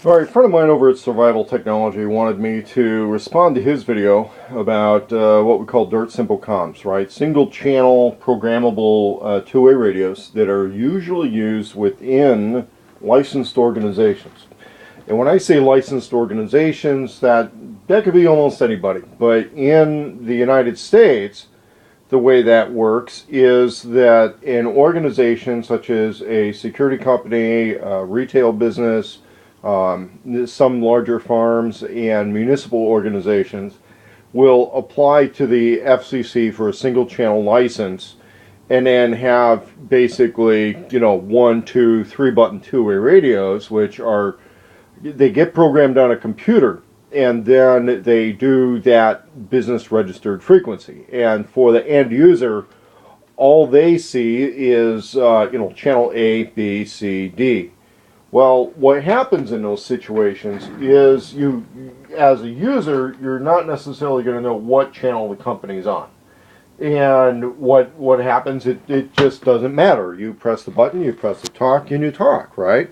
All right, a friend of mine over at Survival Technology wanted me to respond to his video about what we call dirt simple comms, right? Single channel programmable two-way radios that are usually used within licensed organizations. And when I say licensed organizations, that could be almost anybody. But in the United States, the way that works is that an organization such as a security company, a retail business, some larger farms and municipal organizations will apply to the FCC for a single channel license and then have basically, 1, 2, 3 button two-way radios, which are, they get programmed on a computer and then they do that business registered frequency. And for the end user, all they see is, channel A, B, C, D. Well, what happens in those situations is you, as a user, you're not necessarily going to know what channel the company's on. And what happens, it just doesn't matter. You press the button, you press the talk, and you talk, right?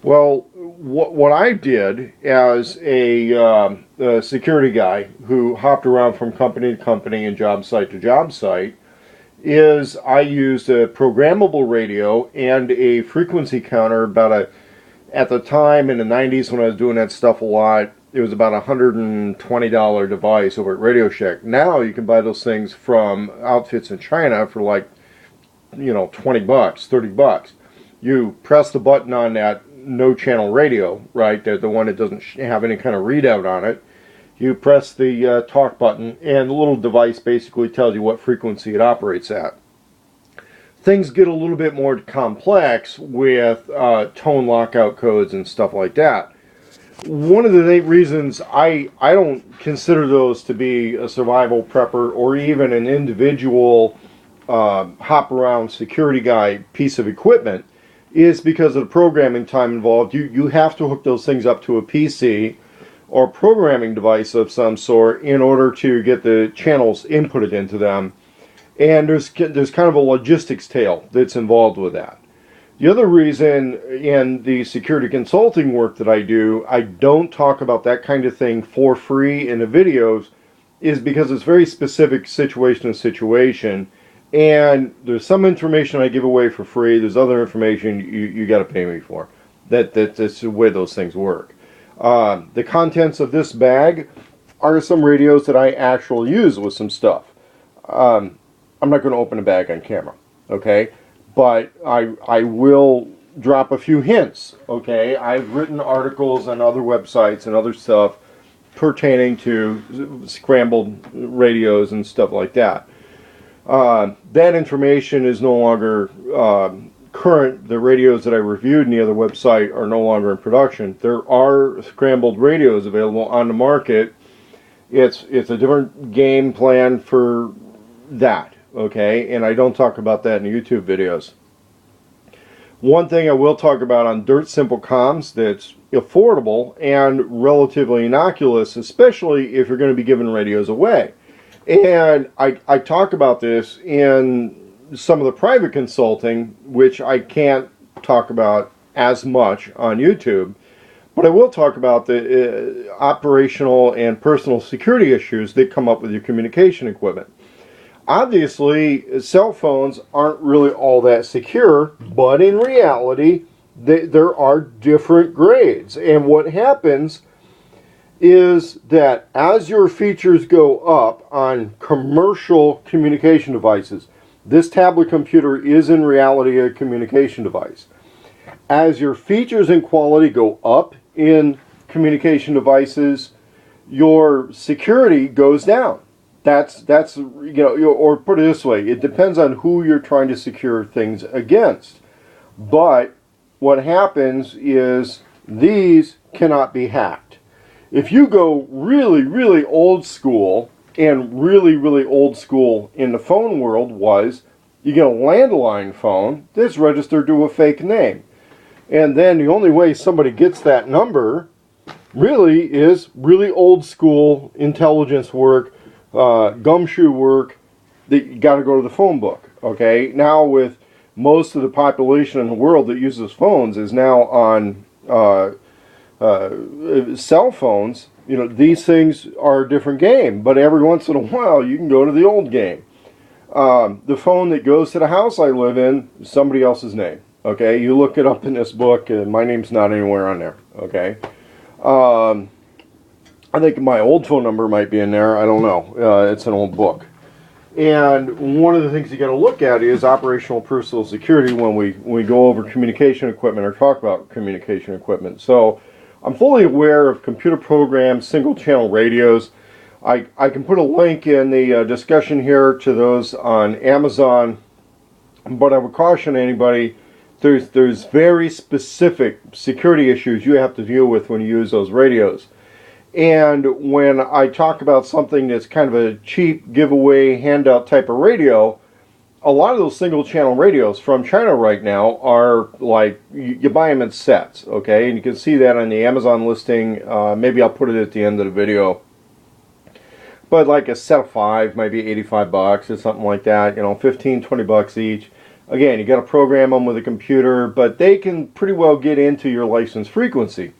Well, what I did as a security guy who hopped around from company to company and job site to job site is I used a programmable radio and a frequency counter at the time in the 90s when I was doing that stuff a lot, it was about a $120 device over at Radio Shack. Now you can buy those things from outfits in China for like, 20 bucks, 30 bucks. You press the button on that no channel radio, right, the one that doesn't have any kind of readout on it. You press the talk button, and the little device basically tells you what frequency it operates at. Things get a little bit more complex with tone lockout codes and stuff like that. One of the reasons I don't consider those to be a survival prepper or even an individual hop around security guy piece of equipment is because of the programming time involved. You have to hook those things up to a PC or programming device of some sort in order to get the channels inputted into them. And there's kind of a logistics tail that's involved with that. The other reason in the security consulting work that I do, I don't talk about that kind of thing for free in the videos, is because it's very specific situation to situation. And there's some information I give away for free. There's other information you got to pay me for. That's the way those things work. The contents of this bag are some radios that I actually use with some stuff. I'm not going to open a bag on camera, okay? But I will drop a few hints, okay? I've written articles on other websites and other stuff pertaining to scrambled radios and stuff like that. That information is no longer current. The radios that I reviewed in the other website are no longer in production. There are scrambled radios available on the market. It's a different game plan for that, okay? And I don't talk about that in the YouTube videos. One thing I will talk about on dirt simple comms that's affordable and relatively innocuous, especially if you're going to be giving radios away. And I talk about this in some of the private consulting, which I can't talk about as much on YouTube, but I will talk about the operational and personal security issues that come up with your communication equipment. Obviously, cell phones aren't really all that secure, but in reality, there are different grades. And what happens is that as your features go up on commercial communication devices, this tablet computer is in reality a communication device. As your features and quality go up in communication devices, your security goes down. That's or put it this way, it depends on who you're trying to secure things against. But what happens is these cannot be hacked. If you go really, really old school, and really, really old school in the phone world was, you get a landline phone that's registered to a fake name. And then the only way somebody gets that number really is really old school intelligence work, gumshoe work, that you got to go to the phone book. Okay, now with most of the population in the world that uses phones is now on cell phones, you know, these things are a different game. But every once in a while, you can go to the old game. The phone that goes to the house I live in is somebody else's name. Okay, you look it up in this book, and my name's not anywhere on there. Okay, I think my old phone number might be in there. I don't know. It's an old book. And one of the things you got to look at is operational personal security when we go over communication equipment or talk about communication equipment. So I'm fully aware of computer programs, single channel radios. I can put a link in the discussion here to those on Amazon, but I would caution anybody, there's very specific security issues you have to deal with when you use those radios. And when I talk about something that's kind of a cheap giveaway handout type of radio, a lot of those single channel radios from China right now are like, you buy them in sets, okay? And you can see that on the Amazon listing. Maybe I'll put it at the end of the video. But like a set of 5 might be 85 bucks or something like that, you know, 15, 20 bucks each. Again, you got to program them with a computer, but they can pretty well get into your license frequency.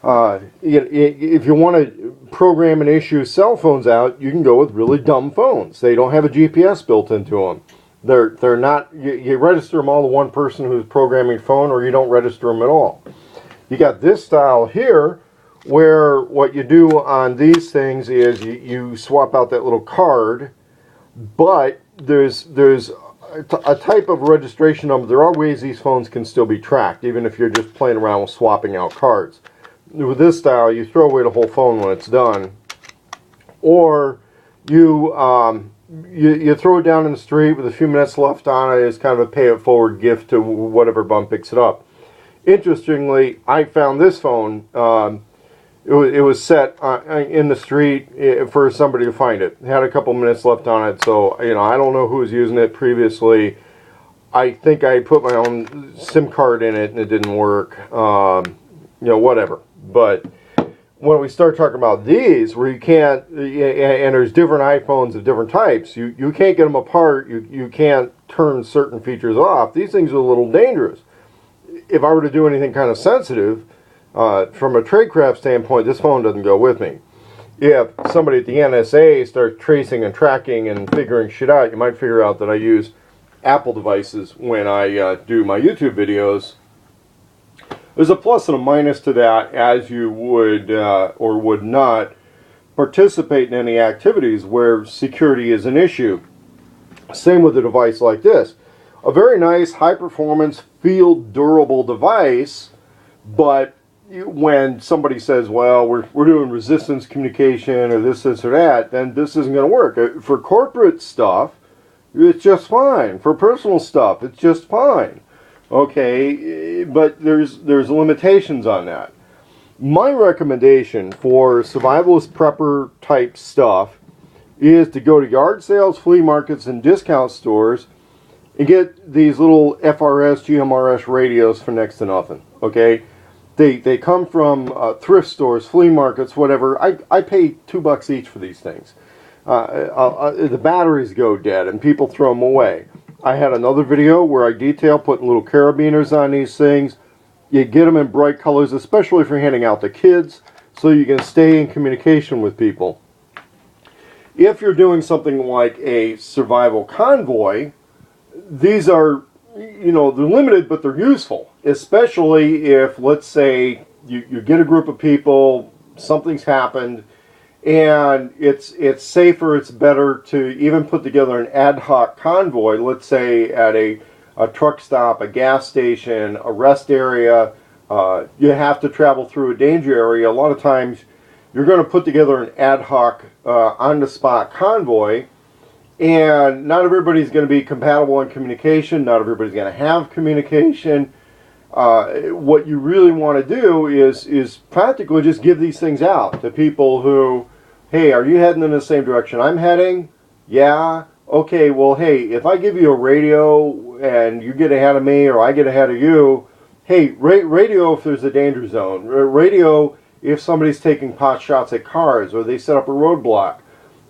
If you want to program and issue cell phones out, you can go with really dumb phones. They don't have a GPS built into them. They're not, you register them all to one person who's programming phone, or you don't register them at all. You got this style here, where what you do on these things is you swap out that little card, but there's a type of registration number. There are ways these phones can still be tracked, even if you're just playing around with swapping out cards. With this style, you throw away the whole phone when it's done, or you throw it down in the street with a few minutes left on it as kind of a pay-it-forward gift to whatever bum picks it up. Interestingly, I found this phone. It was set in the street for somebody to find it. It had a couple minutes left on it, so you know, I don't know who was using it previously. I think I put my own SIM card in it and it didn't work. You know, whatever. But when we start talking about these, where you can't, and there's different iPhones of different types, you can't get them apart, you can't turn certain features off. These things are a little dangerous. If I were to do anything kind of sensitive, from a tradecraft standpoint, this phone doesn't go with me. If somebody at the NSA starts tracing and tracking and figuring shit out, you might figure out that I use Apple devices when I do my YouTube videos. There's a plus and a minus to that, as you would or would not participate in any activities where security is an issue. Same with a device like this. A very nice, high-performance, field-durable device, but when somebody says, well, we're doing resistance communication or this or that, then this isn't going to work. For corporate stuff, it's just fine. For personal stuff, it's just fine. Okay, but there's limitations on that. My recommendation for survivalist prepper type stuff is to go to yard sales, flea markets, and discount stores and get these little FRS, GMRS radios for next to nothing. Okay, they come from thrift stores, flea markets, whatever. I pay $2 each for these things. The batteries go dead and people throw them away. I had another video where I detail putting little carabiners on these things. You get them in bright colors, especially if you're handing out to kids, so you can stay in communication with people. If you're doing something like a survival convoy, these are, you know, they're limited, but they're useful. Especially if, let's say, you get a group of people, something's happened, and it's safer, it's better to even put together an ad hoc convoy, let's say at a truck stop, a gas station, a rest area. You have to travel through a danger area. A lot of times you're going to put together an ad hoc on-the-spot convoy, and not everybody's going to be compatible in communication, not everybody's going to have communication. What you really want to do is practically just give these things out to people who, hey, are you heading in the same direction I'm heading? Yeah. Okay, well, hey, if I give you a radio and you get ahead of me or I get ahead of you, hey, radio if there's a danger zone. Radio if somebody's taking pot shots at cars or they set up a roadblock.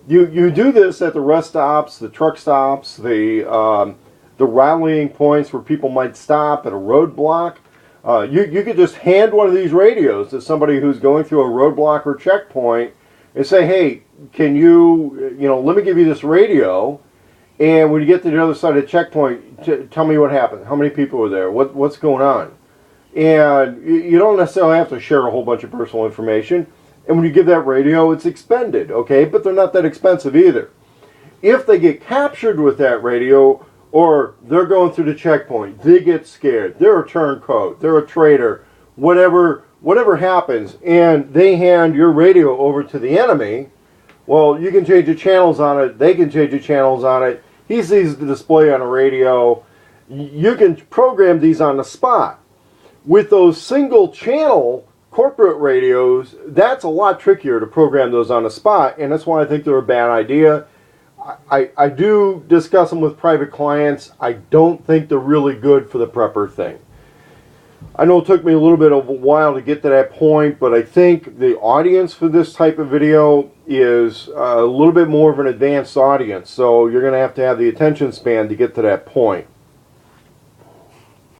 You do this at the rest stops, the truck stops, the rallying points where people might stop at a roadblock. You could just hand one of these radios to somebody who's going through a roadblock or checkpoint and say, hey, can you, let me give you this radio, and when you get to the other side of the checkpoint, tell me what happened. How many people were there? What's going on? And you don't necessarily have to share a whole bunch of personal information. And when you give that radio, it's expended, okay? But they're not that expensive either. If they get captured with that radio, or they're going through the checkpoint, they get scared, they're a turncoat, they're a traitor, whatever happens, and they hand your radio over to the enemy, well, you can change the channels on it, they can change the channels on it, he sees the display on a radio, you can program these on the spot. With those single channel corporate radios, that's a lot trickier to program those on the spot, and that's why I think they're a bad idea. I do discuss them with private clients. I don't think they're really good for the prepper thing. I know it took me a little bit of a while to get to that point, but I think the audience for this type of video is a little bit more of an advanced audience, so you're going to have the attention span to get to that point.